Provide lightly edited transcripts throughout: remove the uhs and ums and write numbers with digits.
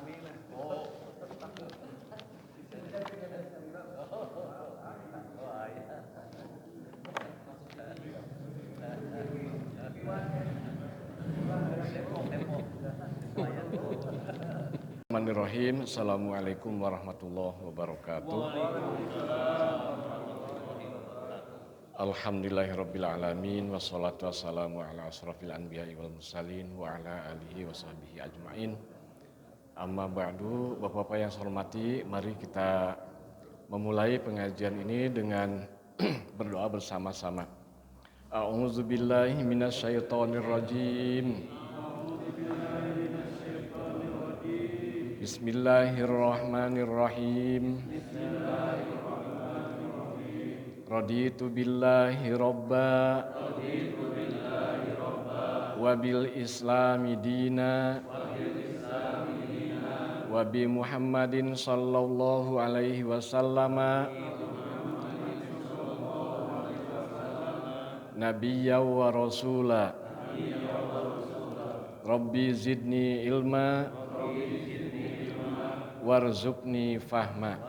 Bismillahirrahmanirrahim. Assalamualaikum warahmatullahi wabarakatuh. Alhamdulillahirabbil alamin wassalatu wassalamu ala asrofil anbiya'i wal mursalin wa ala alihi wa sahbihi ajmain. Amma ba'du, Bapak-bapak yang saya hormati, mari kita memulai pengajian ini dengan berdoa bersama-sama. A'udzubillahi minasyaitonirrajim. Bismillahirrahmanirrahim. Raditu billahi robba wa bil islami dina wa bi Muhammadin sallallahu alaihi wasallam nabiyya wa rasula. Rabbi zidni ilma warzuqni fahma.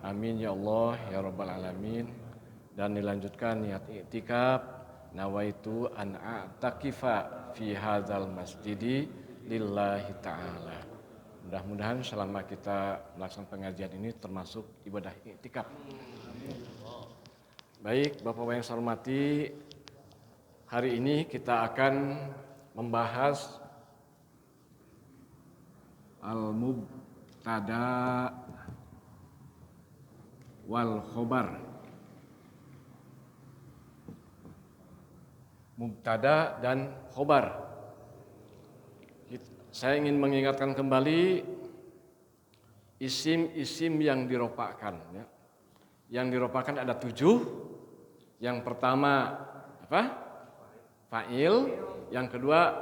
Amin ya Allah ya rabbal alamin. Dan dilanjutkan niat i'tikaf, nawaitu an a'takifa fi hadzal masjidi lillahi ta'ala. Mudah-mudahan selama kita melaksanakan pengajian ini termasuk ibadah i'tikaf. Baik, Bapak-bapak yang saya hormati, hari ini kita akan membahas al-mubtada wal khobar. Mubtada dan khobar. Saya ingin mengingatkan kembali isim-isim yang dirofakkan. Yang dirofakkan ada 7. Yang pertama apa? Fa'il. Yang kedua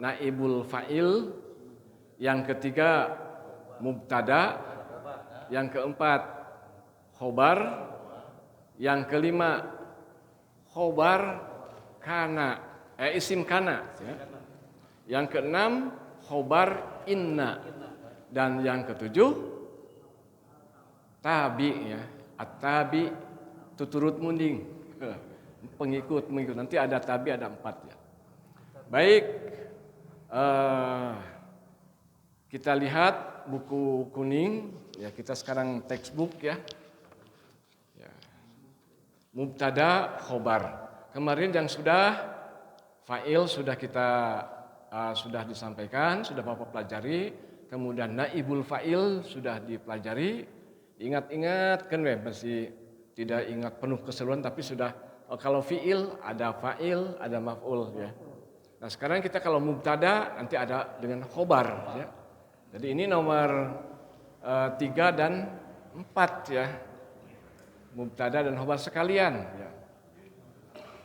naibul fa'il. Yang ketiga mubtada, yang keempat khobar, yang kelima khobar kana, isim kana, yang keenam khobar inna, dan yang ketujuh tabi, at-tabi tuturut munding, pengikut. Nanti ada tabi, ada 4 ya. Baik. Kita lihat buku kuning, ya kita sekarang textbook ya. Mubtada khobar. Kemarin yang sudah fa'il sudah kita sudah disampaikan, sudah Bapak pelajari. Kemudian naibul fa'il sudah dipelajari. Ingat-ingat kan masih tidak ingat penuh keseluruhan, tapi sudah kalau fi'il ada fa'il, ada maf'ul ya. Nah sekarang kita kalau mubtada nanti ada dengan khobar ya. Jadi ini nomor 3 dan 4 ya. Mubtada dan khobar sekalian ya.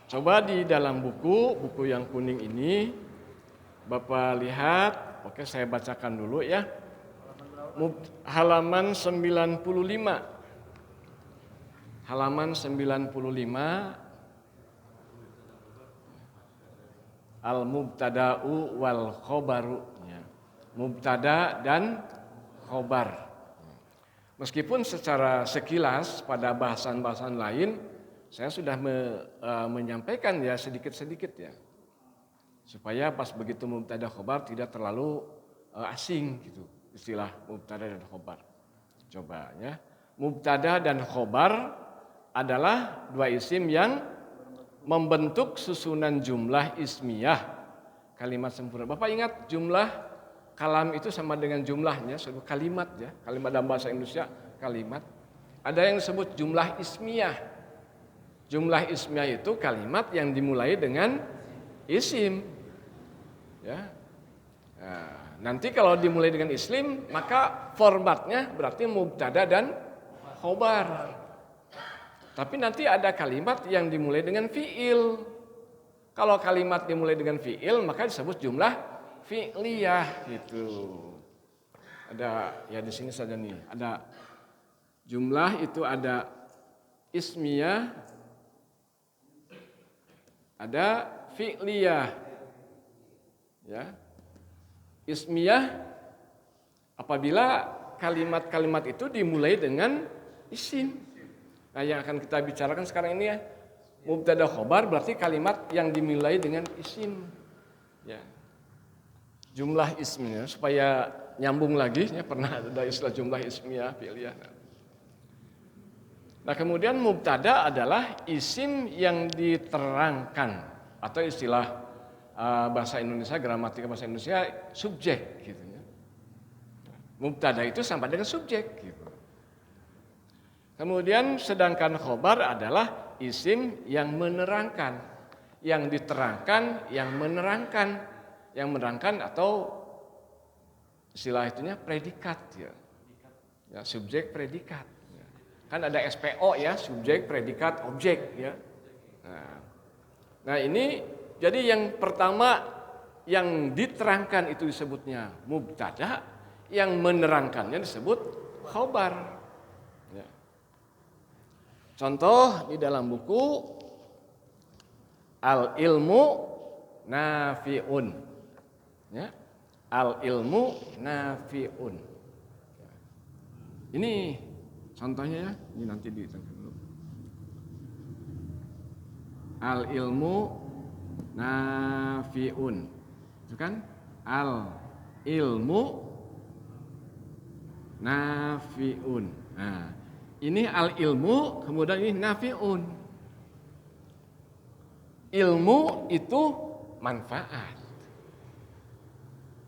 Coba di dalam buku yang kuning ini Bapak lihat, oke saya bacakan dulu ya. Halaman 95. Halaman 95 al-mubtada'u wal khobaru ya. Mubtada dan khobar. Meskipun secara sekilas pada bahasan-bahasan lain saya sudah menyampaikan ya sedikit-sedikit ya. Supaya pas begitu mubtada khobar tidak terlalu asing gitu istilah mubtada dan khobar. Coba ya. Mubtada dan khobar adalah 2 isim yang membentuk susunan jumlah ismiyah kalimat sempurna. Bapak ingat jumlah kalam itu sama dengan jumlahnya, sebuah kalimat ya. Kalimat dalam bahasa Indonesia kalimat. Ada yang disebut jumlah ismiyah. Jumlah ismiyah itu kalimat yang dimulai dengan isim. Ya. Nah, nanti kalau dimulai dengan isim, maka formatnya berarti mubtada dan khobar. Tapi nanti ada kalimat yang dimulai dengan fi'il. Kalau kalimat dimulai dengan fi'il, maka disebut jumlah fi'liyah gitu. Ada ya di sini saja nih. Ada jumlah itu ada ismiyah, ada fi'liyah. Ya. ismiyah apabila kalimat-kalimat itu dimulai dengan isim. Nah, yang akan kita bicarakan sekarang ini ya, mubtada khobar berarti kalimat yang dimulai dengan isim. Ya. Jumlah ismnya supaya nyambung lagi, ya, pernah ada istilah jumlah ismiyah, fi'liyah. Nah, kemudian mubtada adalah isim yang diterangkan atau istilah bahasa Indonesia, gramatika bahasa Indonesia subjek gitu ya. Mubtada itu sama dengan subjek gitu. Kemudian sedangkan khobar adalah isim yang menerangkan, yang diterangkan, yang menerangkan atau istilah itunya predikat ya. Ya, subjek predikat. Ya. Kan ada SPO ya, subjek predikat objek ya. Nah, ini jadi yang pertama yang diterangkan itu disebutnya mubtada, yang menerangkannya disebut khobar. Ya. Contoh di dalam buku Al-ilmu nafi'un. Ya. Al-ilmu nafi'un. Ini contohnya ya, ini nanti ditangkap dulu. Al-ilmu nafi'un. Itu kan? Al-ilmu nafi'un. Nah, ini al-ilmu, kemudian ini nafi'un. Ilmu itu manfaat.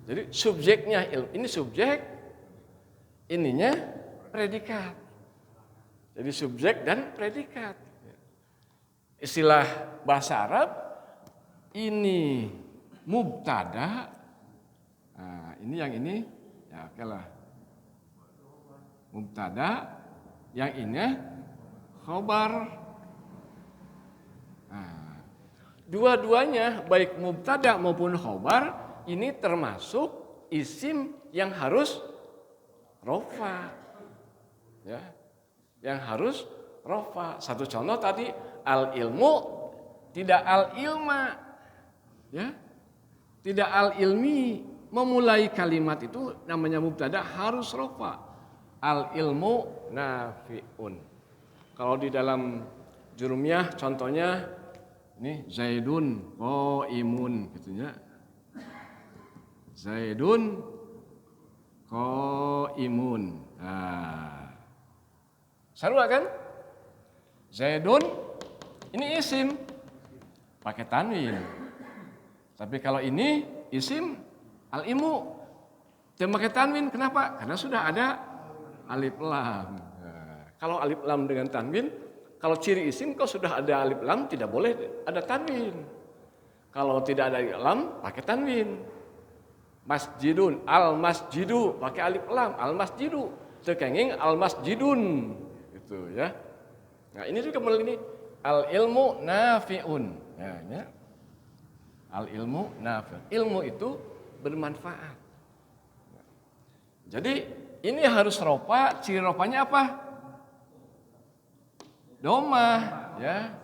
Jadi subjeknya ilmu, ini subjek, ininya predikat. Jadi subjek dan predikat. Istilah bahasa Arab, ini mubtada. Nah, ini yang ini, ya oke lah. Mubtada, yang ini khobar. Nah, dua-duanya baik mubtada maupun khobar ini termasuk isim yang harus rofa, ya, yang harus rofa. Satu contoh tadi al ilmu tidak al ilma, ya, tidak al ilmi. Memulai kalimat itu namanya mubtada harus rofa. Al ilmu nafi'un. Kalau di dalam jurumiyah contohnya ini Zaidun qaimun gitu ya. Zaidun qaimun. Nah. Sarua kan? Zaidun ini isim pakai tanwin. Tapi kalau ini isim al-imu tidak pakai tanwin. Kenapa? Karena sudah ada alif lam. Nah, kalau alif lam dengan tanwin, kalau ciri isim kalau sudah ada alif lam tidak boleh ada tanwin. Kalau tidak ada alif lam pakai tanwin. Masjidun, al masjidu pakai alif lam, al masjidu. Sekenging al masjidun, gitu ya. Nah ini juga ini al ilmu nafi'un. Ya. Al ilmu nafi'un. Ilmu itu bermanfaat. Jadi ini harus ropa, ciri ropanya apa? Domah, ya.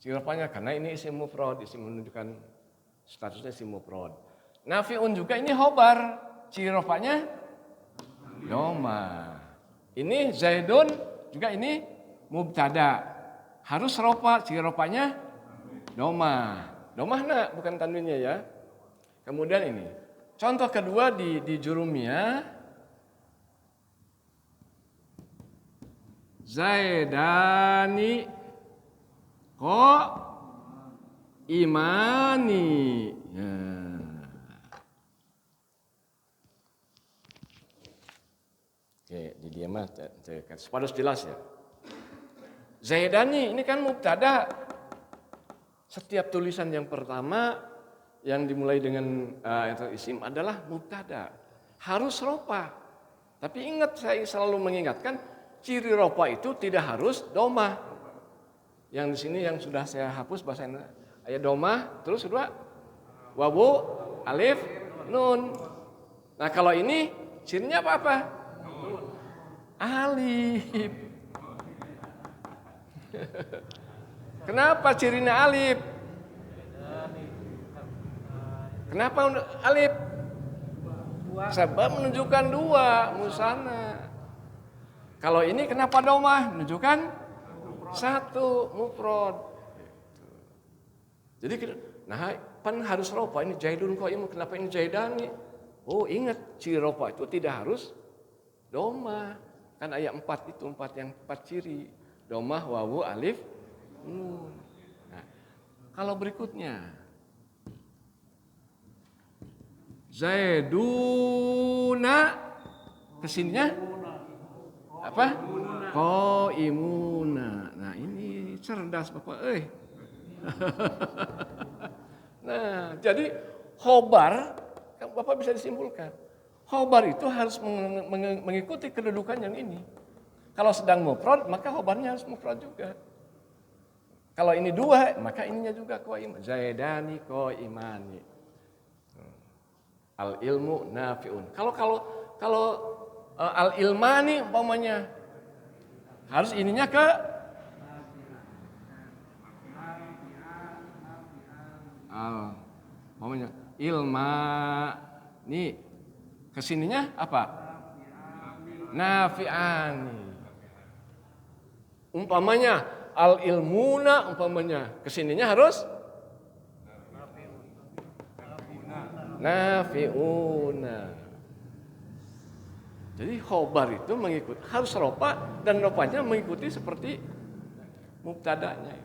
Ciri ropanya karena ini isim mufrad, isim menunjukkan statusnya isim mufrad. Nafi'un juga ini khobar, ciri ropanya domah. Ini Zaidun juga ini mubtada, harus ropa, ciri ropanya domah. Domah nak, bukan tanwinnya ya. Kemudian ini, contoh kedua di jurumiyah, Zaidani ko imani. Ya. Oke, di dia mah harus jelas ya. Zaidani ini kan mubtada. Setiap tulisan yang pertama yang dimulai dengan isim adalah mubtada. Harus ropa. Tapi ingat, saya selalu mengingatkan ciri ropa itu tidak harus domah. Yang di sini yang sudah saya hapus bahasa Indonesia. Ayat domah, terus kedua wawu, alif, nun. Nah kalau ini cirinya apa? Alif. Kenapa cirinya alif? Kenapa alif? Sebab menunjukkan dua musana. Kalau ini kenapa domah? Menunjukkan satu mufrad. Jadi nah pan harus rofa ini jaidun qaimun, kenapa ini jaidani? Oh ingat ciri rofa itu tidak harus domah. Kan ayat 4 itu yang 4 ciri. Domah, wawu, alif, nun. Nah, kalau berikutnya Zaiduna kesininya apa? Qaimuna. Nah ini cerdas Bapak. Nah jadi khobar, Bapak bisa disimpulkan. Khobar itu harus mengikuti kedudukan yang ini. Kalau sedang mufrad maka khobarnya harus mufrad juga. Kalau ini dua maka ininya juga qaiman. Zaidani qaimani. Al ilmu nafiun. Kalau al ilmani umpamanya harus ininya ke al umpamanya ilma nih kesininya apa? Nafiani. Umpamanya al ilmuna umpamanya kesininya harus nafiuna. Jadi khobar itu mengikuti harus ropa dan ropanya mengikuti seperti mubtadanya.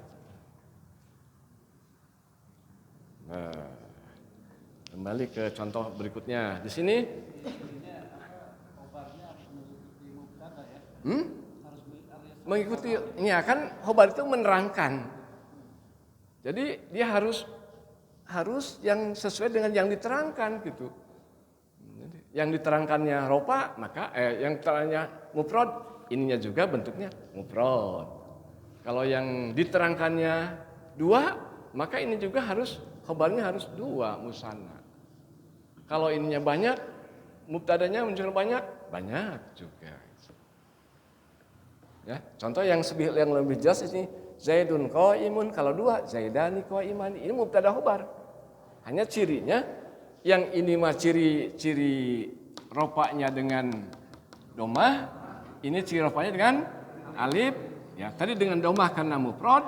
Nah, kembali ke contoh berikutnya. Di sini mengikuti ini akan khobar itu menerangkan. Jadi dia harus yang sesuai dengan yang diterangkan gitu. Yang diterangkannya ropa maka yang diterangkannya mufrad ininya juga bentuknya mufrad. Kalau yang diterangkannya dua maka ini juga harus khobarnya harus dua musanna. Kalau ininya banyak mubtadanya muncul banyak juga. Ya, contoh yang lebih jelas ini Zaidun qaimun, kalau dua Zaidani qaimani, ini mubtada khobar. Hanya cirinya yang ini mah ciri ropanya dengan domah, ini ciri ropanya dengan alif. Ya, tadi dengan domah karena mufrad,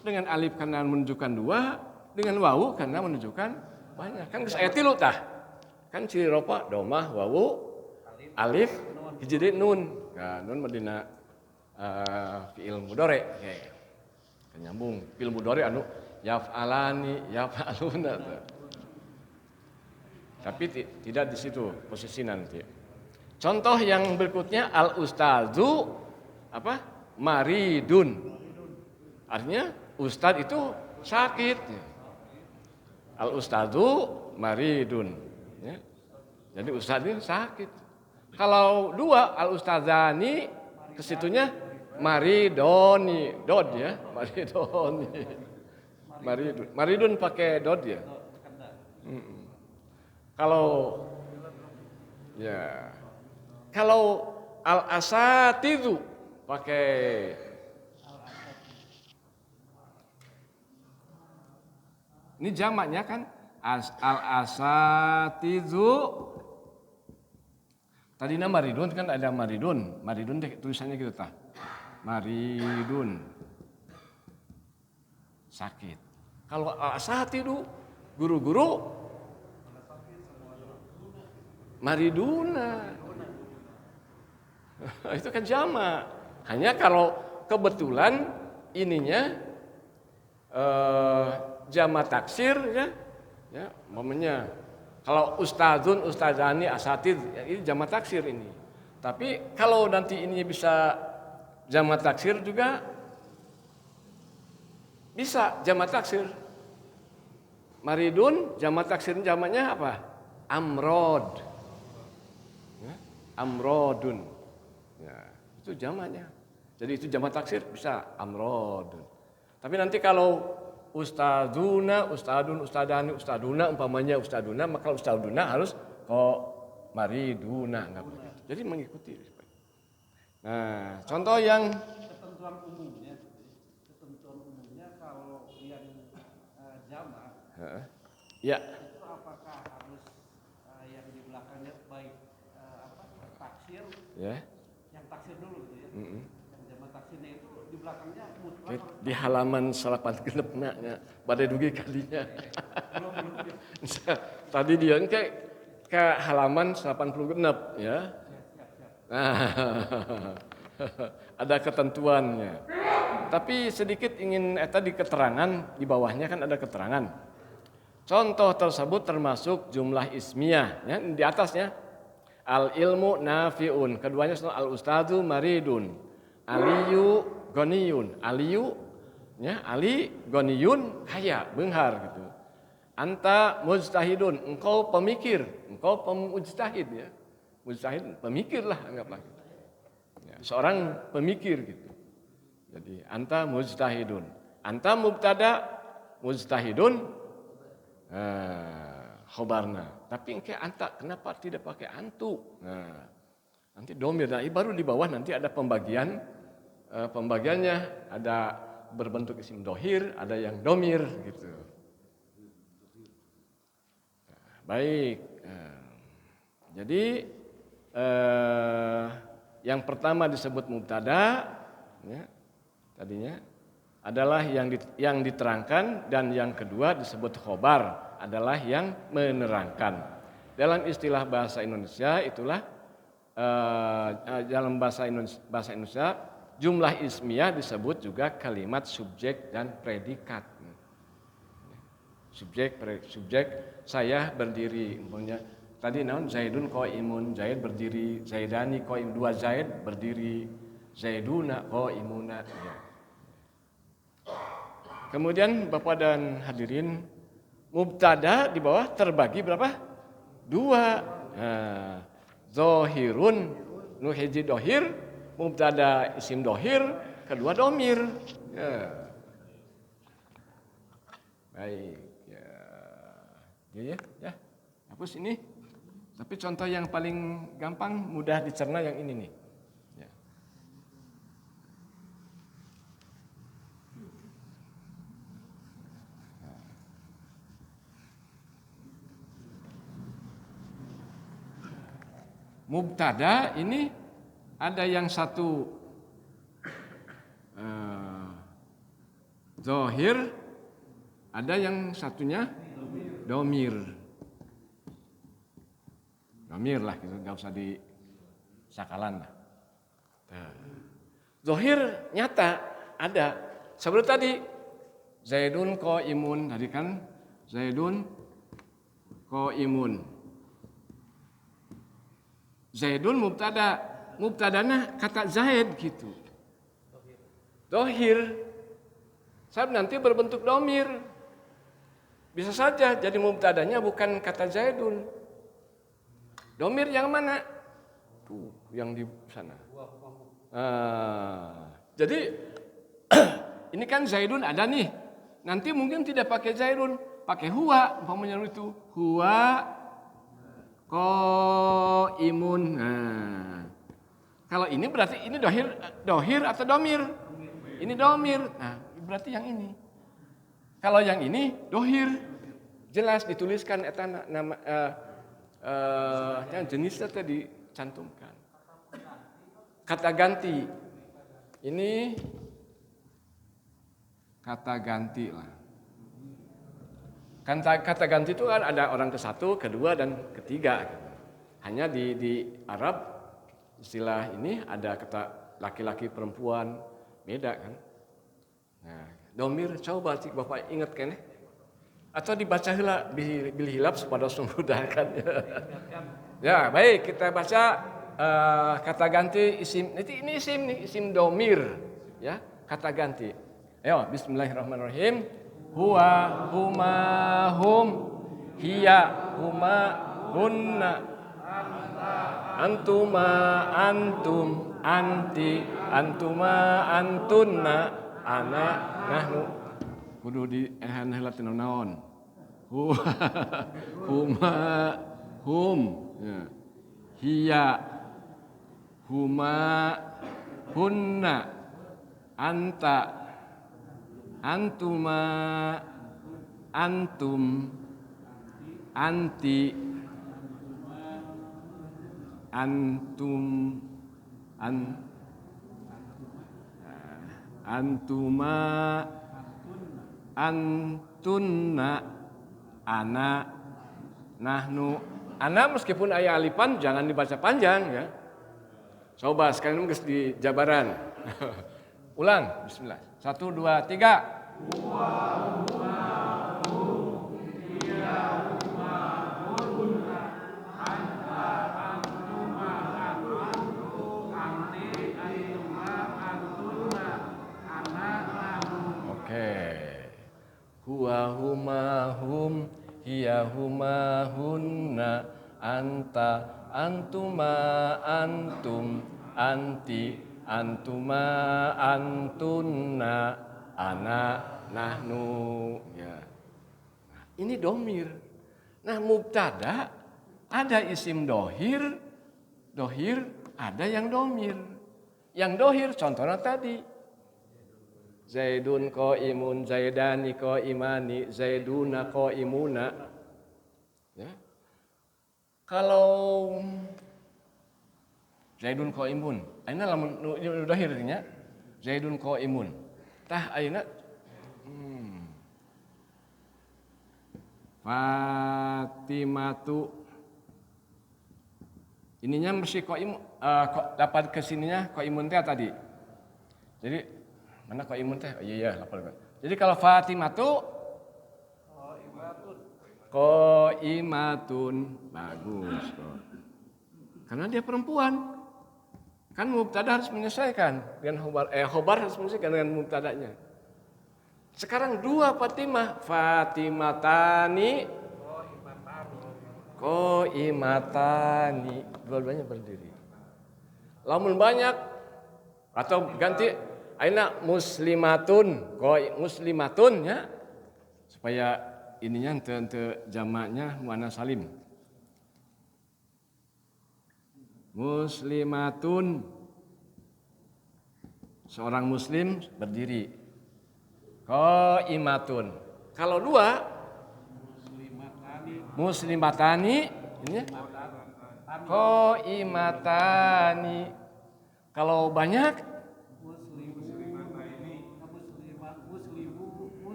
dengan alif karena menunjukkan dua, dengan wawu karena menunjukkan banyak. Kan ayat tilu tah. Kan ciri ropa domah, wawu, alif, hiji nun. Nah, nun medina fi'il mudhari. Nyambung fi'il mudhari anu yaf'alani, yaf'aluna. Tapi tidak di situ posisi nanti. Contoh yang berikutnya al-ustadzu apa? Maridun. Artinya ustad itu sakit. Al-ustadzu maridun. Ya. Jadi ustad itu sakit. Kalau dua al-ustadzani kesitunya maridoni, dod ya, maridoni. Maridun pakai dod ya. Kalau al-asatidu pakai ini jamaknya kan al-asatidu. Tadi nama maridun kan ada maridun tulisannya gitu tah. Maridun sakit. Kalau al-asatidu guru-guru mariduna. Itu kan jamak. Hanya kalau kebetulan ininya jamak taksir ya momennya kalau ustadzun, ustadzani, asatid ini jamak taksir ini. Tapi kalau nanti ini bisa jamak taksir juga bisa jamak taksir. Maridun jamak taksir jamaknya apa? Amrod. Ya, amrodun. Ya, itu jamaknya. Jadi itu jamak taksir bisa amrodun. Tapi nanti kalau ustadzuna, ustadun, ustadani, ustaduna umpamanya ustaduna maka ustaduna harus kok mariduna enggak begitu. Jadi mengikuti. Nah, contoh yang ketentuan umumnya kalau yang jamak ya. itu apakah harus yang di belakangnya Ya. Yang taksir dulu gitu ya. Yang zaman taksirnya itu di belakangnya mutlak. Di halaman 8 genep nya badai dugi kalinya. Tadi dia ke halaman 80 genep ya. Nah, ada ketentuannya. Tapi sedikit ingin tadi keterangan di bawahnya kan ada keterangan. Contoh tersebut termasuk jumlah ismiyah ya, di atasnya al ilmu nafiun, keduanya al ustadu maridun, aliyu goniyun, aliyu ya, ali goniyun kaya beunghar gitu. Anta mujtahidun, engkau pemikir, engkau pemujtahid ya. Mujtahid pemikir lah anggaplah. Ya, seorang pemikir gitu. Jadi anta mujtahidun, anta mubtada mujtahidun khobarna. Tapi engke anta kenapa tidak pakai antu? Nah, nanti domir. Nah, baru di bawah nanti ada pembagiannya ada berbentuk isim dohir, ada yang domir gitu. Nah, baik. Jadi yang pertama disebut mubtada ya, tadinya adalah yang diterangkan, dan yang kedua disebut khobar adalah yang menerangkan. Dalam istilah bahasa Indonesia itulah dalam bahasa Indonesia jumlah ismiyah disebut juga kalimat subjek dan predikat. Subjek saya berdiri, umpamanya tadi naon Zaidun qaimun, Zaid berdiri, Zaidani qaim, dua Zaid berdiri, Zaiduna qaimuna ya. Kemudian Bapak dan hadirin, mubtada di bawah terbagi berapa? Dua. Nah, zohirun, nu hiji dohir, mubtada isim dohir, kedua domir. Ya. Baik. Ya. Ya. Hapus ini. Tapi contoh yang paling gampang, mudah dicerna yang ini nih. Mubtada ini ada yang satu zohir, ada yang satunya domir. Domir lah gitu, nggak usah disakalan lah. Zohir nyata ada. Seperti tadi Zaidun qaimun, tadi kan Zaidun qaimun. Zaidun mubtadana kata Zaid gitu. Dohir, sebab nanti berbentuk domir. Bisa saja jadi mubtadanya bukan kata Zaidun. Domir yang mana? Tuh, yang di sana. Jadi ini kan Zaidun ada nih. Nanti mungkin tidak pakai Zaidun, pakai huwa, umpamanya itu. Huwa qaimun. Nah, kalau ini berarti ini dohir atau domir? Ini domir. Nah, berarti yang ini. Kalau yang ini dohir, jelas dituliskan eta nama yang jenisnya tadi cantumkan. Kata ganti. Ini kata ganti lah. Kata ganti itu kan ada orang ke satu, kedua, dan ketiga. Hanya di Arab istilah ini ada kata laki-laki perempuan, beda kan. Nah, domir coba cik Bapak ingat kan? Atau dibaca heula bil hilap supaya memudahkan. Ya, baik kita baca kata ganti isim. Ini isim nih, isim domir ya, kata ganti. Ayo bismillahirrahmanirrahim. Huwa, huma, hum, hiya, huma, hunna, antuma, antum, anti, antuma, antunna, ana, nahnu. Kudu di heula teu naon. Huwa, huma, hum, ya. Hiya, huma, hunna, anta, antuma, antum, anti, antum, an antuma antunna ana nahnu. Ana meskipun aya alifan jangan dibaca panjang ya. Coba sekalian geus di jabaran. Ulang, bismillah. 1 2 3. Oke. Huwa huma hum hiya huma hunna anta antuma antum anti antuma antunna ana nahnu ya. Nah, ini domir. Nah, mubtada ada isim dohir ada yang domir. Yang dohir contohnya tadi Zaidun qaimun, Zaidani qaimani, Zaiduna qaimuna. Ya. Kalau Zaidun qaimun, ayeuna lamun nu dohir nya Zaidun qaimun. Tah ayeuna Fatimatu ininya mesti qaim dapat kesininya qaimun teh tadi. Jadi mana qaimun teh? Oh iya lapal. Jadi kalau Fatimatu qaimatun bagus kok. Karena dia perempuan. Kan mubtada harus menyesuaikan dengan khobar harus menyesuaikan dengan mubtadanya. Sekarang dua Fatimah, Fatimatani, qaimatani, dua-duanya berdiri. Lamun banyak atau ganti aina muslimatun, muslimatun ya. Supaya ininya teu jamaknya muannas salim. Muslimatun seorang muslim berdiri. Qaimatun. Kalau dua muslimatani ini qaimatani. Kalau banyak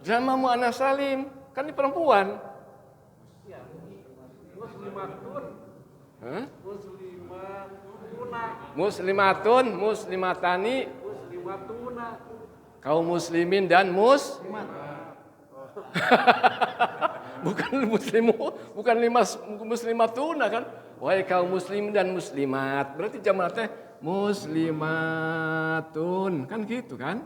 Jama muannas salim kan di perempuan. Muslimatun, muslimatani, kaum muslimin dan muslimat. Bukan muslimu, bukan muslimatuna kan? Wahai kaum muslim dan muslimat. Berarti jamak teh muslimatun. Kan gitu kan?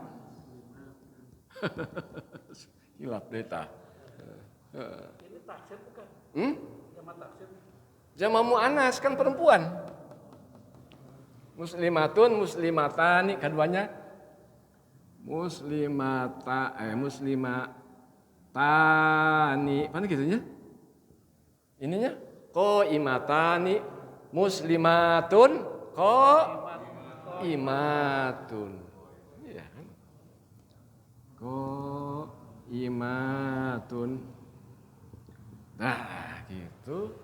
Hilap deta. Ini taksir bukan? Jamak taksir. Jamak muannas kan perempuan. Muslimatun, muslimatani keduanya muslimatani. Mana gitunya? Ininya qaimatani, muslimatun, qaimatun. Iya kan? Qaimatun. Nah, gitu.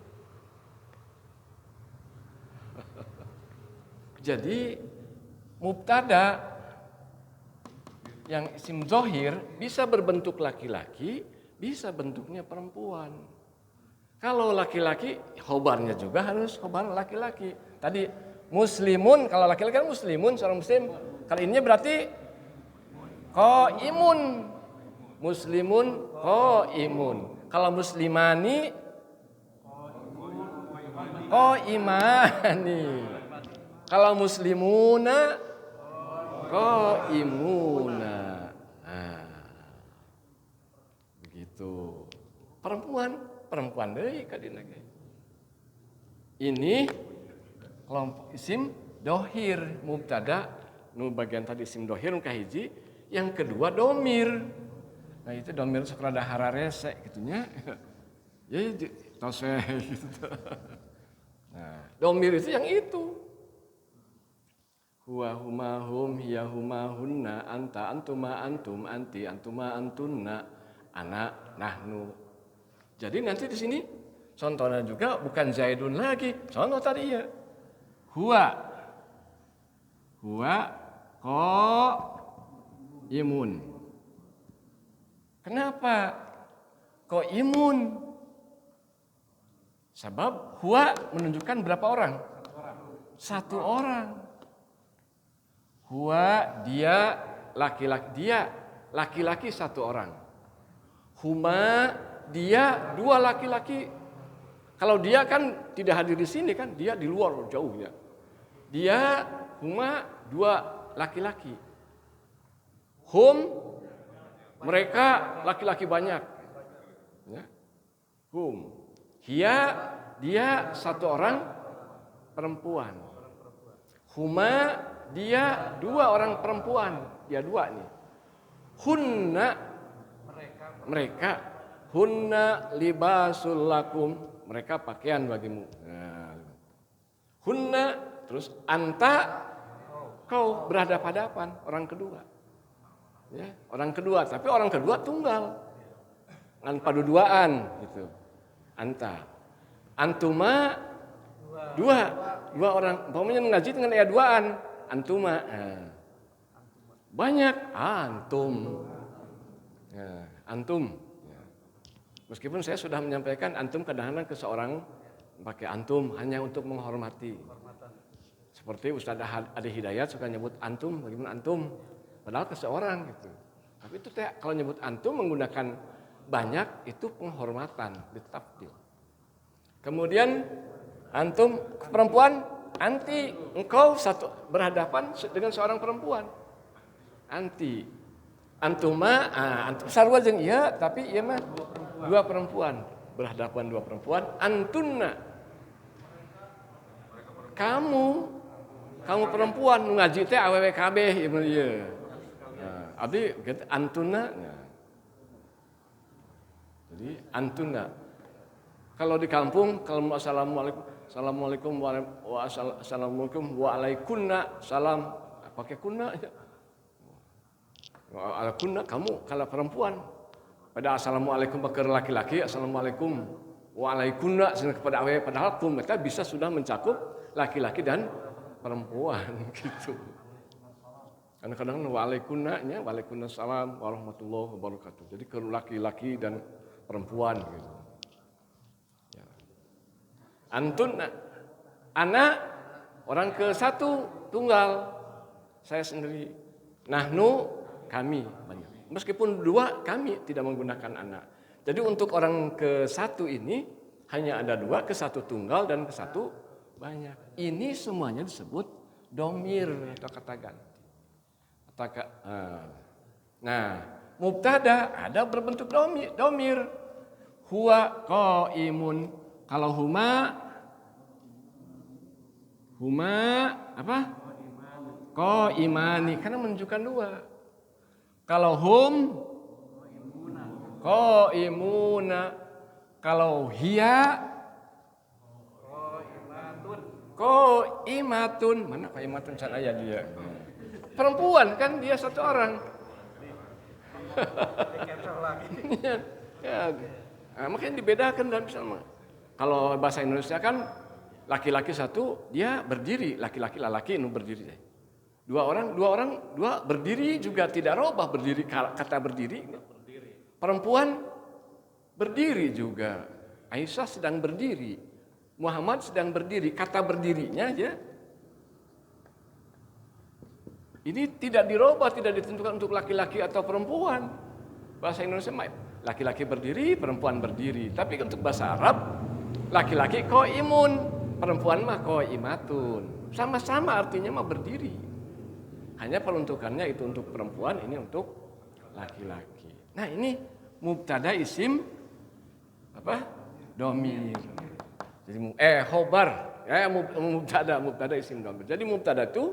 Jadi mubtada yang isim zohir bisa berbentuk laki-laki, bisa bentuknya perempuan. Kalau laki-laki, khobarnya juga harus khobar laki-laki. Tadi muslimun, kalau laki-laki kan muslimun, seorang muslim. Kali ini berarti qaimun. Muslimun, qaimun. Kalau muslimani, qaimani. Kalau muslimuna, qaimuna. Nah, begitu. Perempuan deui kadina ge. Ini kelompok isim dohir mubtada nu bagian tadi isim dohir nu kahiji, yang kedua domir. Nah itu domir sok rada hararese gitunya. Ya tose gitu. Nah, domir itu yang itu. Huwa huma hum hiya huma hunna anta antuma antum anti antuma antunna ana nahnu. Jadi nanti di sini contohnya juga bukan Zaidun lagi. Contoh tadi ya. Huwa qaimun. Kenapa qaimun? Sebab huwa menunjukkan berapa orang? Satu orang. Huwa dia laki-laki satu orang. Huma dia dua laki-laki. Kalau dia kan tidak hadir di sini kan, dia di luar jauh ya. Dia huma dua laki-laki. Hum mereka laki-laki banyak. Ya. Hum. Hia dia satu orang perempuan. Huma dia dua orang perempuan. Dia dua nih. Hunna mereka. Hunna libasul lakum. Mereka pakaian bagimu. Nah. Hunna terus anta kau berhadapan-hadapan orang kedua. Ya, orang kedua, tapi orang kedua tunggal. Dengan padu-duaan gitu. Anta. Antuma dua orang. Umpamanya ngaji dengan ayat duaan. Antuma. Nah. Banyak antum. Ya, antum. Ya. Meskipun saya sudah menyampaikan antum kadang-kadang ke seorang pakai antum hanya untuk menghormati. Seperti Ustaz Adi Hidayat suka nyebut antum, bagaimana antum? Padahal ke seorang gitu. Tapi itu kalau nyebut antum menggunakan banyak itu penghormatan, ditafdil. Kemudian antum perempuan, anti engkau satu berhadapan dengan seorang perempuan. Anti. Antuma, antum sarwa jeung iya, tapi ieu mah dua perempuan, berhadapan dua perempuan. Antunna. Kamu perempuan ngaji teh awewe kabeh ieu ieu. Nah, abdi antuna. Nah. Jadi antuna. Kalau di kampung kalau assalamualaikum waalaikumna salam pakai kunna. Waalaikumna kamu kalau perempuan. Pada assalamualaikum pakai laki-laki, assalamualaikum waalaikumna kepada awewe padahal kum kita bisa sudah mencakup laki-laki dan perempuan gitu. Kadang-kadang waalaikumna-nya waalaikumsalam warahmatullahi wabarakatuh. Jadi ke laki-laki dan perempuan gitu. Ya. Antun anak orang ke satu tunggal saya sendiri. Nahnu kami banyak. Meskipun dua kami tidak menggunakan anak. Jadi untuk orang ke satu ini hanya ada dua, ke satu tunggal dan ke satu banyak. Ini semuanya disebut domir atau kata ganti. Nah, mubtada ada berbentuk domir. Huwa qaimun. Kalau huma apa? Qaimani karena menunjukkan dua. Kalau hum qaimuna. Kalau hiya qaimatun. Mana qaimatun saya dia? Perempuan kan dia satu orang. Ya. Nah, makanya dibedakan dalam Islam. Kalau bahasa Indonesia kan laki-laki satu dia berdiri, laki-laki nu berdiri. Dua berdiri juga tidak robah berdiri kata berdiri. Perempuan berdiri juga. Aisyah sedang berdiri. Muhammad sedang berdiri, kata berdirinya aja. Ini tidak dirubah, tidak ditentukan untuk laki-laki atau perempuan. Bahasa Indonesia laki-laki berdiri, perempuan berdiri. Tapi untuk bahasa Arab, laki-laki qaimun, perempuan mah qaimatun. Sama-sama artinya mah berdiri. Hanya peruntukannya itu untuk perempuan, ini untuk laki-laki. Nah ini mubtada isim apa? Domir. Jadi khobar, ya mubtada isim domir. Jadi mubtada itu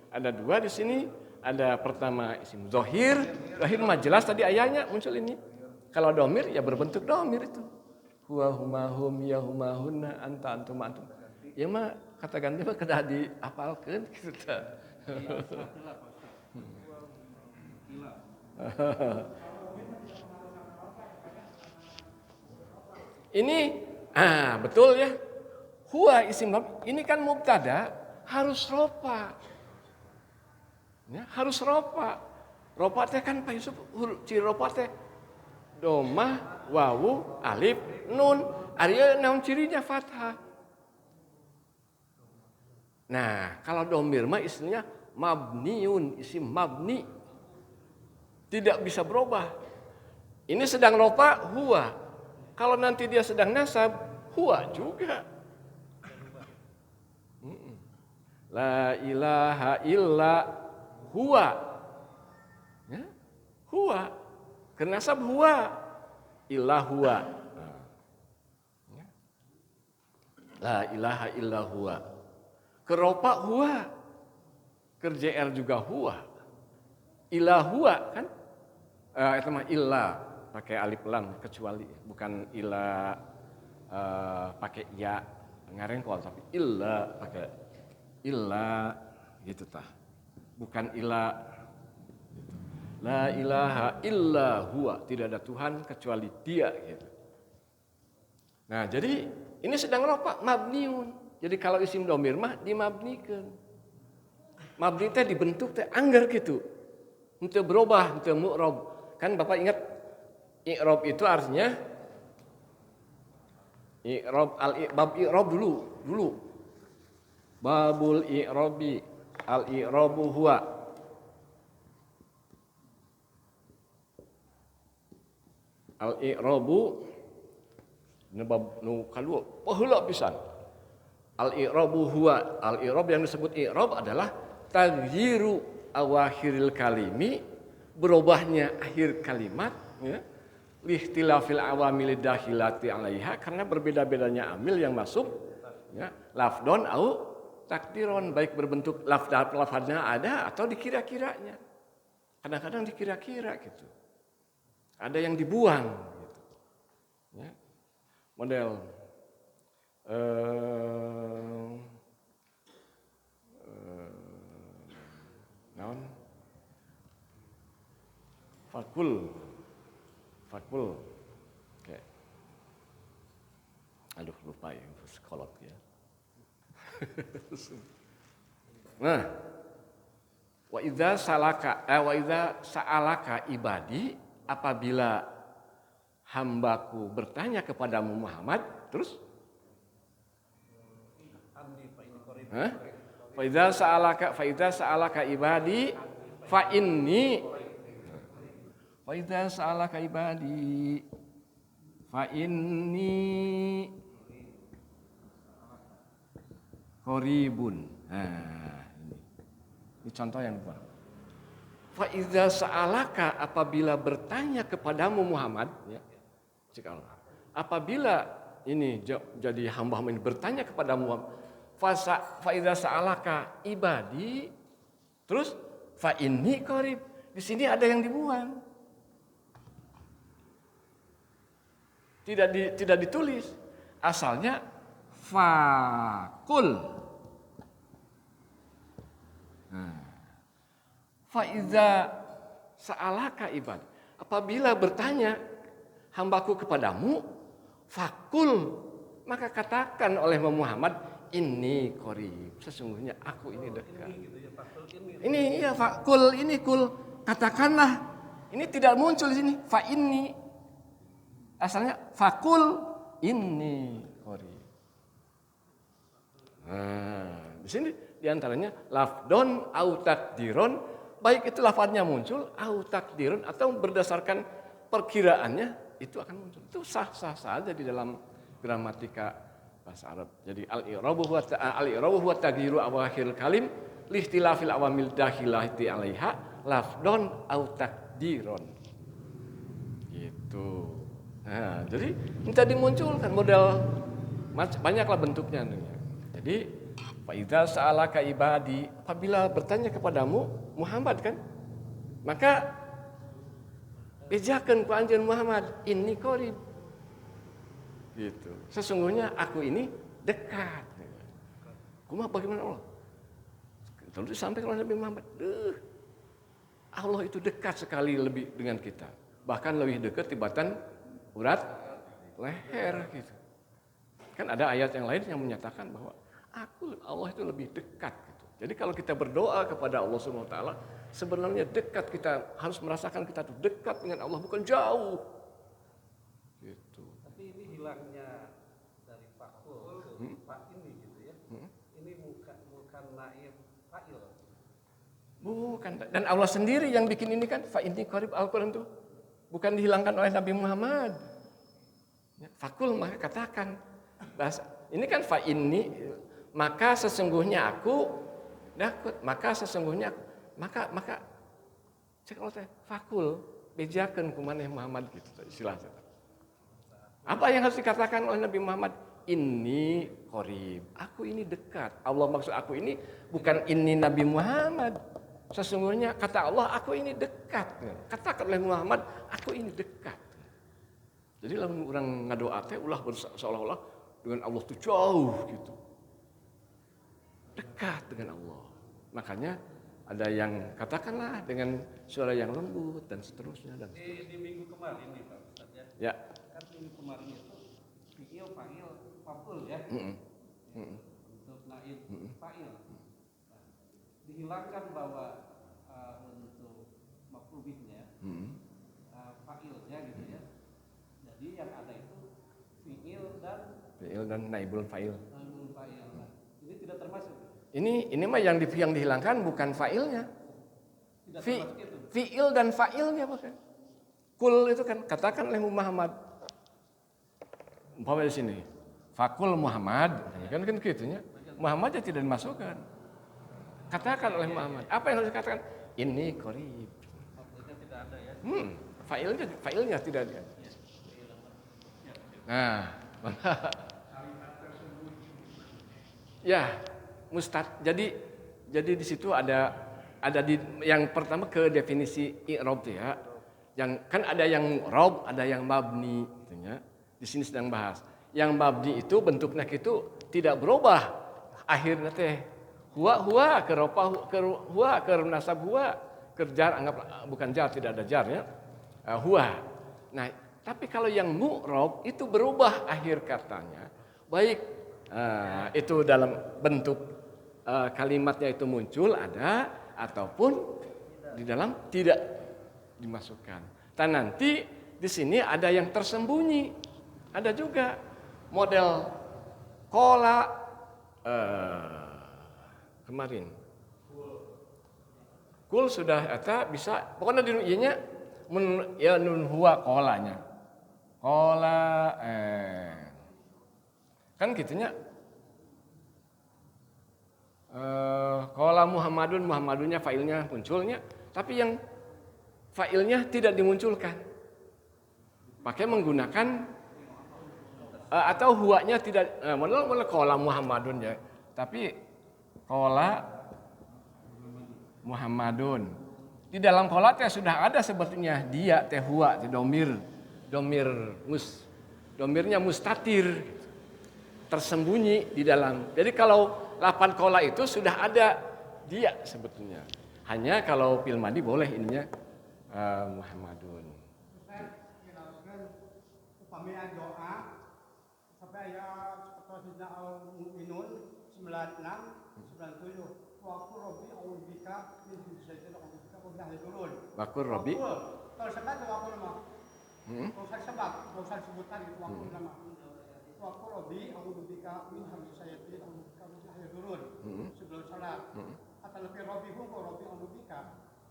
ada dua di sini, ada pertama isim zahir mah jelas tadi ayatnya muncul ini. Kalau domir ya berbentuk domir itu. Huwa huma hum ya huma hunna anta antum antum. Ya mah kata ganti mah kedah diapalkeun gitu tah. Ini betul ya. Huwa isim mabni, ini kan mubtada harus rofa. Ya, harus rofa. Rofa teh kan Pak Yusuf ciri rofa teh domah, wawu, alif, nun. Ari naon cirinya fathah. Nah, kalau domir mah istilahnya mabniun, isim mabni. Tidak bisa berubah. Ini sedang rofa huwa. Kalau nanti dia sedang nasab, huwa juga. La ilaha illa huwa. Ya? Huwa. Kenasab huwa. Illa huwa. Ya. La ilaha illa huwa. Keropa huwa. Ker-JR juga huwa. Illa huwa kan? Itu mah illa pakai alif lam kecuali, bukan illa pakai ya ngarengkol, tapi illa pakai illa gitu tah. Bukan illa gitu. La ilaha illa huwa, tidak ada Tuhan kecuali Dia gitu. Nah, jadi ini sedang rofa mabniun. Jadi kalau isim domir mah dimabnikeun. Mabni teh dibentuk teh anggar gitu. Henteu berubah, henteu mu'rob. Kan Bapak ingat i'rob itu artinya i'rob bab i'rob dulu. Babul i'robi al-i'robu huwa. Al-i'robu bab nu kadua paheula pisan. Al-i'robu huwa. Al-i'rob yang disebut i'rob adalah taghyiru awakhiril kalimi, berubahnya akhir kalimat ya. Lihtilafil awamil dakhilati alaiha, karena berbeda-bedanya amil yang masuk ya, lafdon au takdiron, baik berbentuk lafadnya ada atau dikira-kiranya. Kadang-kadang dikira-kira gitu. Ada yang dibuang gitu. Ya. Model naon? Fakul. Oke. Aduh lupa ya, psikolog ya. Nah, wa idza sa'alaka ibadi, apabila hambaku bertanya kepadamu Muhammad, terus fa idza sa'alaka ibadi fa inni qaribun. Nah, ini contoh yang kedua. Fa idza sa'alaka, apabila bertanya kepadamu Muhammad ya. Apabila ini jadi hamba ini bertanya kepada Muhammad, fa idza sa'alaka ibadi, terus fa inni qarib. Di sini ada yang dibuang. Tidak ditulis. Asalnya fakul. Fa iza sa'alaka ibad. Apabila bertanya hambaku kepadamu, fakul, maka katakan oleh Muhammad, ini qarib, sesungguhnya aku ini dekat. Ini ya fakul, ini kul, katakanlah. Ini tidak muncul di sini. Fa inni. Asalnya fakul inni qarib. Nah, di sini diantaranya lafdon au takdiron, baik itu lafadznya muncul au takdirun atau berdasarkan perkiraannya itu akan muncul. Itu sah-sah saja di dalam gramatika bahasa Arab. Jadi al-i'rabu huwa taghyiru awakhiril kalim lihtilafil awamil dakhilati 'alaiha lafdon au takdiron. Gitu. Nah, jadi minta dimunculkan model banyaklah bentuknya. Jadi fa idza sa'alaka ibadi, apabila bertanya kepadamu Muhammad kan, maka bejakeun ku anjeun Muhammad, inni qarib. Gitu. Sesungguhnya aku ini dekat. Kumaha bagaimana Allah? Terus disampaikan oleh Nabi Muhammad, Allah itu dekat sekali lebih dengan kita. Bahkan lebih dekat tibatan urat leher gitu. Kan ada ayat yang lain yang menyatakan bahwa Allah itu lebih dekat gitu. Jadi kalau kita berdoa kepada Allah Subhanahu wa taala, sebenarnya dekat, kita harus merasakan kita tuh dekat dengan Allah, bukan jauh. Gitu. Tapi ini hilangnya dari fakul ke fa ini gitu ya. Ini bukan naib fa'il. Bukan. Dan Allah sendiri yang bikin ini kan, fa inni qarib, Al-Qur'an itu bukan dihilangkan oleh Nabi Muhammad. Ya, fakul maka katakan. Bahasa, ini kan fa inni, maka sesungguhnya aku dakut, maka sesungguhnya maka cek Allah teh fakul bejakeun ku maneh Muhammad gitu istilahnya. Apa yang harus dikatakan oleh Nabi Muhammad? Inni qarib. Aku ini dekat. Allah maksud aku ini bukan ini Nabi Muhammad. Sesungguhnya kata Allah, aku ini dekat. Katakan oleh Muhammad, aku ini dekat. Jadi lamun orang ngadoa teh ulah seolah-olah dengan Allah itu jauh gitu. Dekat dengan Allah. Makanya ada yang katakanlah dengan suara yang lembut dan seterusnya dan seterusnya. Di minggu kemarin nih Pak Ustaz ya. Ya. Kan minggu kemarin itu fi'il, fa'il, fakul ya. Untuk naib fa'il. Nah, dihilangkan bahwa untuk maf'ulnya fa'ilnya gitu ya. Jadi yang ada itu fi'il dan naibul fa'il. naibul fa'il. Nah, ini tidak termasuk. Ini mah yang dihilangkan bukan fa'ilnya. Tidak termasuk itu. Fi'il dan fa'ilnya bukan. Kul itu kan katakan oleh Muhammad. Umpama di sini. Fakul Muhammad, kan gitunya. Muhammad ya tidak dimasukkan. Katakan oleh Muhammad. Apa yang harus dikatakan? Ini qarib. Maksudnya tidak ada ya. Fa'ilnya tidak ada. Nah, ya, jadi di situ ada di yang pertama ke definisi i'rab ya. Yang kan ada yang rob, ada yang mabni gitu ya. Di sini sedang bahas. Yang mabni itu bentuknya itu tidak berubah. Akhirnya teh huwa ke ropa ke huwa ke nasab huwa ke jar, anggap bukan jar, tidak ada jar ya. Huwa. Nah, tapi kalau yang mu'rab itu berubah akhir katanya. Baik itu dalam bentuk kalimatnya itu muncul ada ataupun di dalam tidak dimasukkan. Dan nanti di sini ada yang tersembunyi. Ada juga model kola kemarin. Kul sudah eta bisa pokoknya di ieu ya nun huwa kolanya. Kola kan gitunya. Kola Muhammadunnya failnya munculnya, tapi yang failnya tidak dimunculkan. Pakai menggunakan atau huwanya tidak model kola Muhammadun ya, tapi kola Muhammadun. Di dalam kola teh sudah ada sebetulnya dia teh huwa teh domirnya mustatir tersembunyi di dalam. Jadi kalau lapan kola itu sudah ada dia sebetulnya. Hanya kalau fil madi boleh ininya Muhammadun. Upamanya doa sampai ayat Qasida al-Mu'minun 96 97. Wa qur rabbi a'udzubika min syaitanir rajim wa min ahli turun. Wa qur rabbi. Kalau sebab wa qur nama. Kalau saya sebab, kalau saya sebutan itu wa qur nama. Wa qur rabbi a'udzubika min syaitanir rajim wa min ahli turun. Sebelum salat. Atau lebih rabbi hu wa rabbi a'udzubika.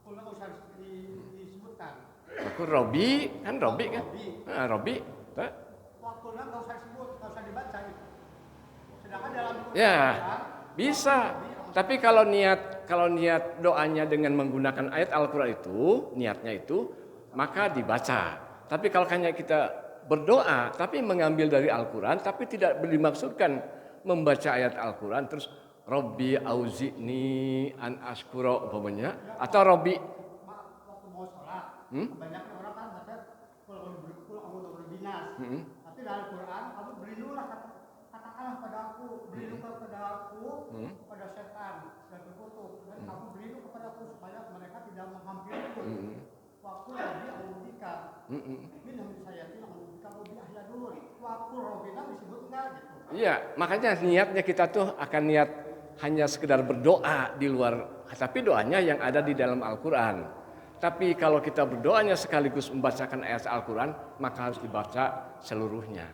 Kalau enggak usah disebutkan. Wa qur rabbi kan rabbi kan? Rabbi. Waktunya nggak usah disebut, nggak usah dibaca itu. Sedangkan dalam ya bisa. Tapi kalau niat doanya dengan menggunakan ayat Al-Qur'an itu, niatnya itu maka dibaca. Tapi kalau hanya kita berdoa tapi mengambil dari Al-Qur'an tapi tidak dimaksudkan membaca ayat Al-Qur'an terus Rabbi auzi'ni an askura umpamanya atau Rabbi waktu mau sholat, kebanyakan orang kan baca kalau berbinas. Tapi dalam Quran kamu berlindunglah katakanlah pada aku, berlindunglah kepada aku, pada setan dan terkutuk dan kamu berlindung kepada aku supaya mereka tidak menghampiriku. Waktu Robi Audika minhum sayatin Audika Robi Ahyadun. Waktu Robina disebut enggak gitu. Iya, makanya niatnya kita tuh akan niat hanya sekedar berdoa di luar, tapi doanya yang ada di dalam Al-Quran. Tapi kalau kita berdoanya sekaligus membacakan ayat Al-Quran, maka harus dibaca seluruhnya.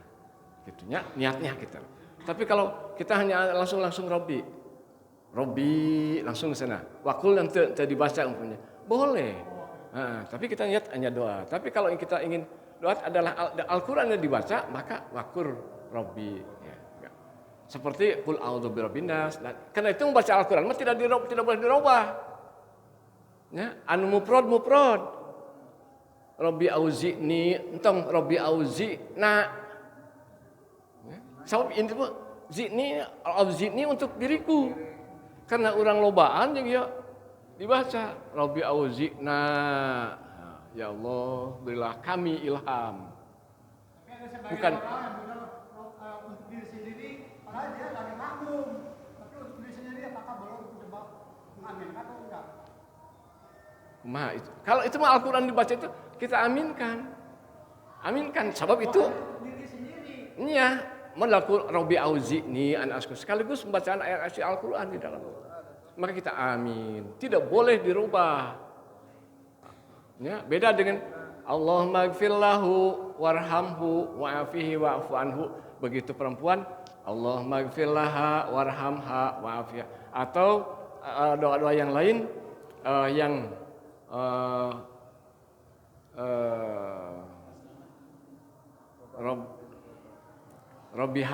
Gitunya niatnya kita. Tapi kalau kita hanya langsung Robi langsung ke sana. Wakul yang tidak dibaca umpamanya, boleh. Nah, tapi kita niat hanya doa. Tapi kalau kita ingin doa adalah Al-Quran yang dibaca, maka wakur Robi. Ya. Seperti Qul a'udzu birabbin nas. Karena itu membaca Al-Quran tidak boleh dirubah. Ya, anu mufrad. Robi auzi'ni, entong Robi auzi'na. Ya. Sebab ini zi'ni untuk diriku. Karena orang lobaan yang ya dibaca Robi auzi'na. Ya Allah, berilah kami ilham. Tapi ada sebagian Bukan orang yang bilang untuk diri sendiri, padahal dia lagi makmum. Tapi untuk diri sendiri apakah boleh coba mengaminkan atau enggak? itu. Kalau itu mah Al-Quran dibaca itu kita aminkan. Sebab itu Diri sendiri. iya, melakukan Robi auzi'ni an askur sekaligus pembacaan ayat-ayat Al-Quran di dalam. Maka kita amin. Tidak boleh dirubah. Ya, beda dengan Allahumma gfirlahu warhamhu wa'afihi wa'fu anhu. Begitu perempuan, Allahumma gfirlaha warhamha wa'afiha. Atau doa-doa yang lain yang Robbi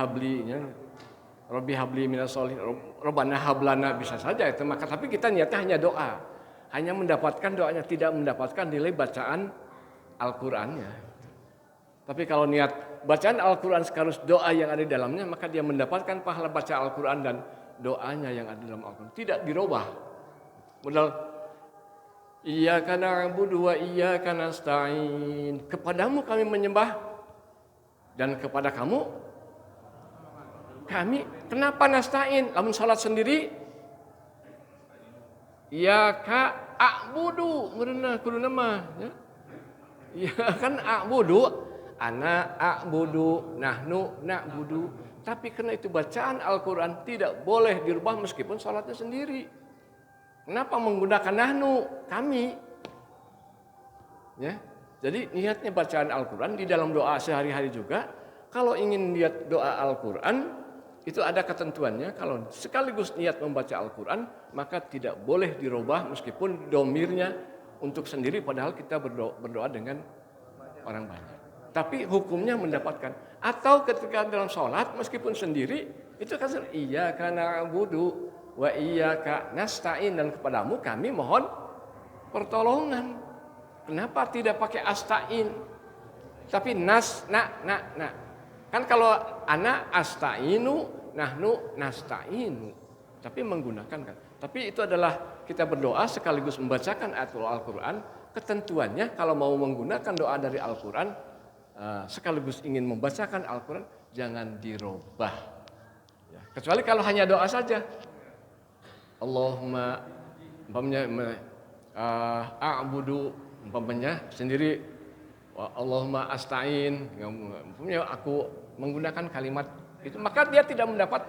habli minas sholihin, Robbana hablana bisa saja itu. Maka tapi kita niatnya hanya doa, hanya mendapatkan doanya, tidak mendapatkan nilai bacaan Al-Qur'annya. Tapi kalau niat bacaan Al-Qur'an sekaligus doa yang ada di dalamnya, maka dia mendapatkan pahala baca Al-Qur'an dan doanya yang ada dalam Al-Qur'an. Tidak dirubah. Modal iyyaka na'budu wa iyyaka nasta'in. Kepadamu kami menyembah dan kepada kami kenapa nasta'in? Lamun salat sendiri iyyaka a'budu meureunna kuduna mah ya. Ya kan a'budu ana a'budu nahnu na'budu. Tapi karena itu bacaan Al-Qur'an tidak boleh dirubah meskipun salatnya sendiri. Kenapa menggunakan nahnu? Kami. Ya. Jadi niatnya bacaan Al-Qur'an di dalam doa sehari-hari juga. Kalau ingin niat doa Al-Qur'an itu ada ketentuannya. Kalau sekaligus niat membaca Al-Qur'an maka tidak boleh dirubah meskipun domirnya untuk sendiri padahal kita berdoa dengan orang banyak. Tapi hukumnya mendapatkan. Atau ketika dalam sholat meskipun sendiri itu kan iyyaka na'budu wa iyyaka nasta'in dan kepadamu kami mohon pertolongan. Kenapa tidak pakai asta'in? Tapi na. Kan kalau ana asta'inu, nahnu nasta'inu. Tapi menggunakan kan. Tapi itu adalah kita berdoa sekaligus membacakan ayat Al-Qur'an. Ketentuannya kalau mau menggunakan doa dari Al-Qur'an sekaligus ingin membacakan Al-Qur'an jangan dirubah. Ya, kecuali kalau hanya doa saja. Allahumma umpamanya a'budu umpamanya sendiri Allahumma asta'in umpamanya aku menggunakan kalimat itu maka dia tidak mendapat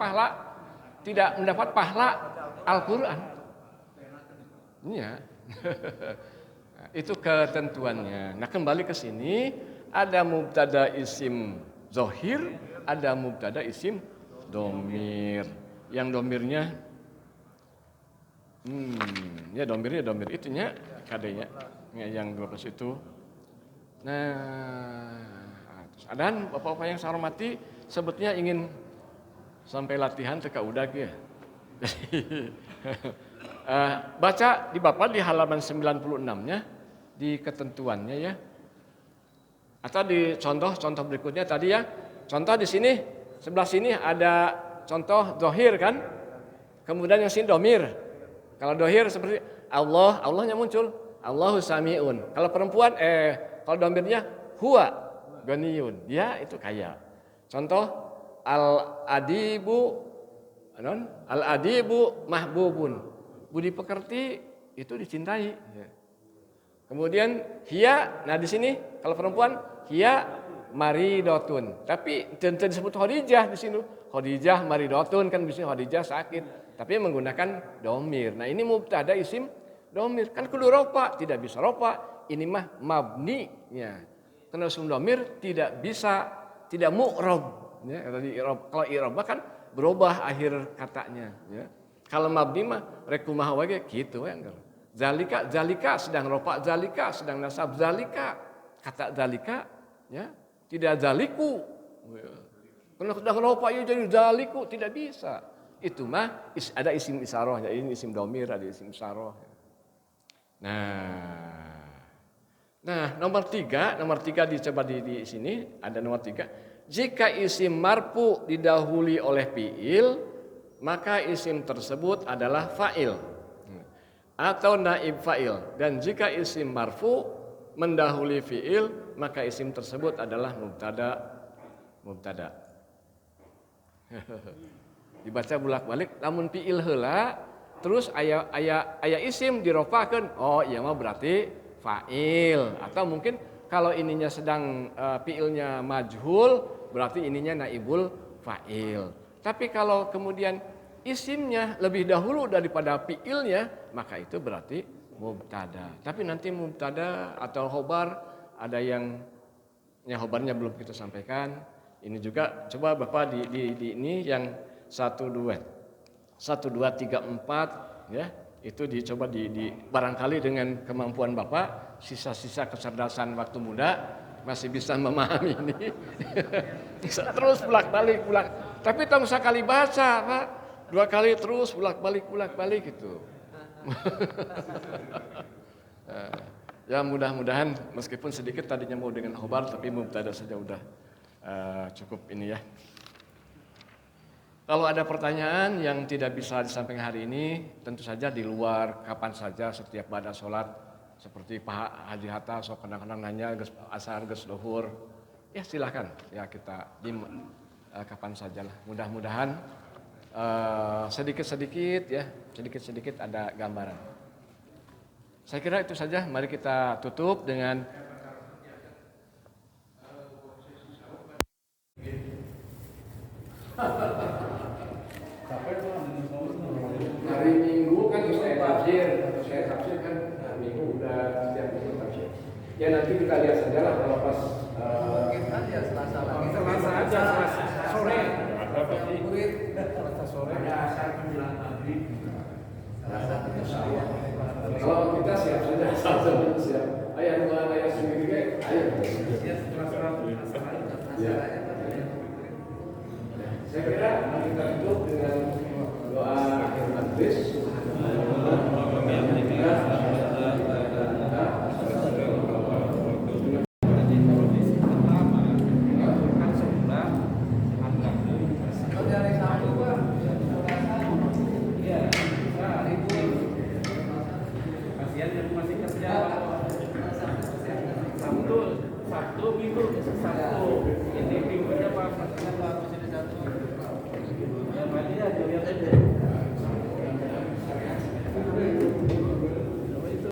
pahala Al-Qur'an. Iya. Itu ketentuannya. Nah, kembali ke sini ada mubtada isim zohir, ada mubtada isim domir. Yang domirnya ya domir itunya kadenya yang 12 itu. Nah, dan Bapak-bapak yang saya hormati sebetulnya ingin sampai latihan teka udah ya. Baca di Bapak di halaman 96-nya di ketentuannya ya. Atau di contoh berikutnya tadi ya. Contoh di sini sebelah sini ada contoh dohir kan. Kemudian yang sini domir. Kalau dohir seperti Allahnya muncul. Allahu sami'un. Kalau perempuan kalau domirnya huwa ganiyun. Dia itu kaya. Contoh al-adibu mahbubun. Budi pekerti itu dicintai. Kemudian hiya, nah di sini kalau perempuan hiya maridotun. Tapi tentu disebut Khadijah di sini. Khadijah maridotun kan bisa Khadijah sakit, tapi menggunakan domir. Nah ini mubtada isim domir. Kan kudu rofa, tidak bisa rofa. Ini mah mabni ya. Karena isim domir tidak bisa, tidak mu'rob ya. Kalau i'rob kan berubah akhir katanya ya. Kalau mabni mah rekumaha wae gitu ya. Zalika sedang rofa, zalika sedang nasab, zalika kata zalika ya tidak zaliku karena sedang rofa ya jadi zaliku tidak bisa. Itu mah ada isim isaroh ya, ini isim domir, ada isim isaroh. Nah nomor tiga dicoba di sini ada nomor 3. Jika isim marfu didahului oleh fiil, maka isim tersebut adalah fa'il atau naib fa'il. Dan jika isim marfu mendahului fi'il, maka isim tersebut adalah mubtada. Dibaca bolak-balik, namun fi'il heula, terus aya isim dirofakeun. Oh, iya mah berarti fa'il. Atau mungkin kalau ininya sedang fi'ilnya majhul, berarti ininya naibul fa'il. Tapi kalau kemudian isimnya lebih dahulu daripada fi'ilnya, maka itu berarti mubtada. Tapi nanti mubtada atau khobar ada yang khobarnya belum kita sampaikan. Ini juga coba Bapak di ini yang 1 2 3 4 ya. Itu dicoba di barangkali dengan kemampuan Bapak, sisa-sisa kecerdasan waktu muda masih bisa memahami ini. Terus bolak-balik. Tapi tak usah kali baca, Pak. 2 kali terus bolak-balik gitu. Ya mudah-mudahan meskipun sedikit tadinya mau dengan khobar tapi mubtada saja udah cukup ini ya. Kalau ada pertanyaan yang tidak bisa disampaikan hari ini, tentu saja di luar kapan saja setiap pada sholat seperti Pak Haji Hatta sok kadang-kadang nanya asar geus luhur. Ya silakan ya kita di kapan sajalah. Mudah-mudahan sedikit-sedikit ada gambaran. Saya kira itu saja. Mari kita tutup dengan hari Minggu kan saya tafsir kan hari Minggu udah setiap minggu tafsir. Ya nanti kita lihat saja lah kalau pas Mungkin aja Selasa lagi. Selasa aja sore. Ada asar menjelang maghrib. Kalau kita siap saja, siap. Ayah Tuhan, ayah sendiri, ayo. Ya. Saya kira kita tutup dengan doa akhir majlis. Sabtu Minggu Sabtu